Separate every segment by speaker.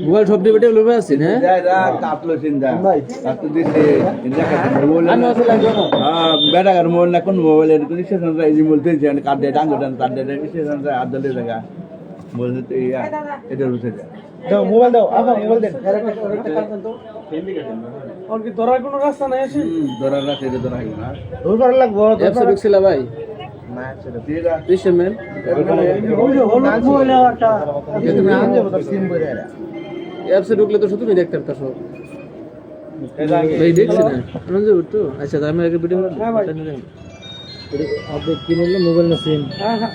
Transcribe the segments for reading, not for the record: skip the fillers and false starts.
Speaker 1: mobile সব ডিবেটে লোবে আছে না
Speaker 2: বেটা আর মোবাইল না কোন মোবাইলের স্টেশন এই বলতে কার্ড ডে ডাঙ্গো ডান কার্ড ডে স্টেশন আদলে জায়গা বলতে ইয়া এটা রুতে
Speaker 3: দাও মোবাইল দাও আপা মোবাইল দেন আর কি ধরার কোনো রাস্তা নাই আছে
Speaker 2: ধরার রাস্তা এটা ধরা হইব না
Speaker 3: ধরবার লাগবো
Speaker 1: অ্যাপস ঢুকছিল ভাই
Speaker 2: না সেটা দিয়ে যা
Speaker 1: রিসেমেন্ট
Speaker 3: তুমি আন যাবো তোর সিম বইরা
Speaker 1: অ্যাপসে ঢুকলে তো শুধু তুমি দেখতে পারতা সব ভাই দেখছি না আনন্দ তো আচ্ছা আমি আগে ভিডিও
Speaker 3: আপনি কি বললো মোবাইল না সিম হ্যাঁ হ্যাঁ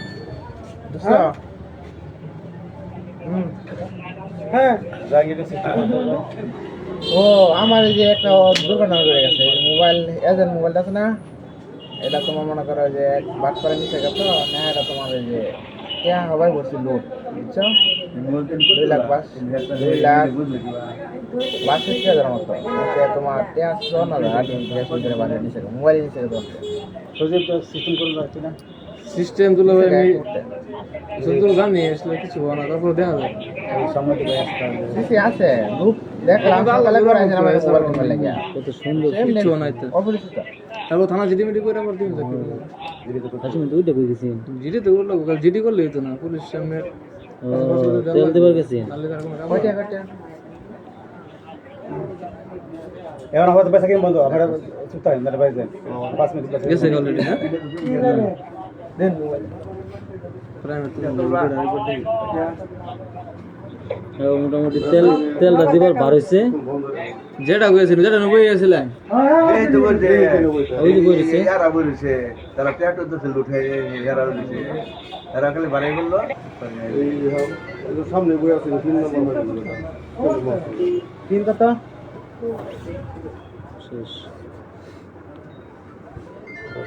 Speaker 3: হ্যাঁ ও আমার এই যে একটা দুর্ঘটনা হয়ে গেছে মোবাইল এজেন্ট মোবাইলটা আছে না এটা তোমার মনে করো যে বাট করে নিচে গেছো না এটা তোমার এই যে কেয়া হবাই বলছি লোড বুঝছো 2 লাখ 62,00,000 মতো তোমার কেয়া 54,000 আগে গ্যাস করে বানিয়ে নিচে মোবাইল নিচে গেছো সজীব তো সিস্টেম করে রাখছি না
Speaker 1: সিস্টেম গুলো ভাই আমি শুধু জানি আসলে কিছু হয় না তারপর দেখা যায়
Speaker 3: সিসি আছে গ্রুপ দেখলাম সকালে করে আছে আমার মোবাইল মোবাইল লাগিয়া
Speaker 1: কত সুন্দর কিছু নাই তো
Speaker 3: অপরিচিত
Speaker 1: তারপর থানা জিডি করে আমার দিন থাকি
Speaker 3: আচ্ছা আমি দুইটা কই গেছি
Speaker 1: জিডি তো বললো জিডি করলে হতো না পুলিশ সামনে
Speaker 3: তেল দিবার গেছি
Speaker 1: নালে তার কোনো কাম
Speaker 3: কয়টা কয়টা এবার আমাদের পয়সা কেমন বন্ধ আমরা চুপতা না ভাই দেন 5 মিনিট পয়সা
Speaker 1: গেছে অলরেডি হ্যাঁ
Speaker 3: দেন মোবাইল
Speaker 1: প্রাইভেট তো
Speaker 3: মোটামুটি তেলটা দিবার বার হইছে
Speaker 1: যেটা গেছিল যেটা নবই গেছিল
Speaker 2: এই তো বলতে
Speaker 3: ওই যে বলেছে
Speaker 2: ইয়ারা বলেছে তারা ট্যাটু তো লুঠে ইয়ারা বলেছে তারা খালি বাড়াই বললো সামনে বই আছে 3 নম্বর
Speaker 3: তিন কত
Speaker 1: শেষ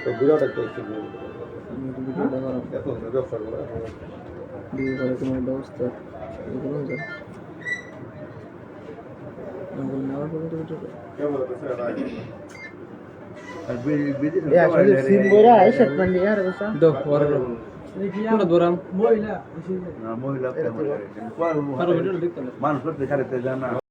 Speaker 2: তো বিরাট একটা ব্যবসা করে
Speaker 1: দিয়ে করে কোনো ব্যবস্থা এগুলো যায় আমরা নেওয়ার পরে তো
Speaker 2: আর বিদি
Speaker 3: ইয়া শুধু সিম বইরা স্টেটমেন্ট ইয়ার বসা
Speaker 1: দাও ওর কোন দরাম
Speaker 2: মহিলা মানুষ করতে ছাড়তে জানা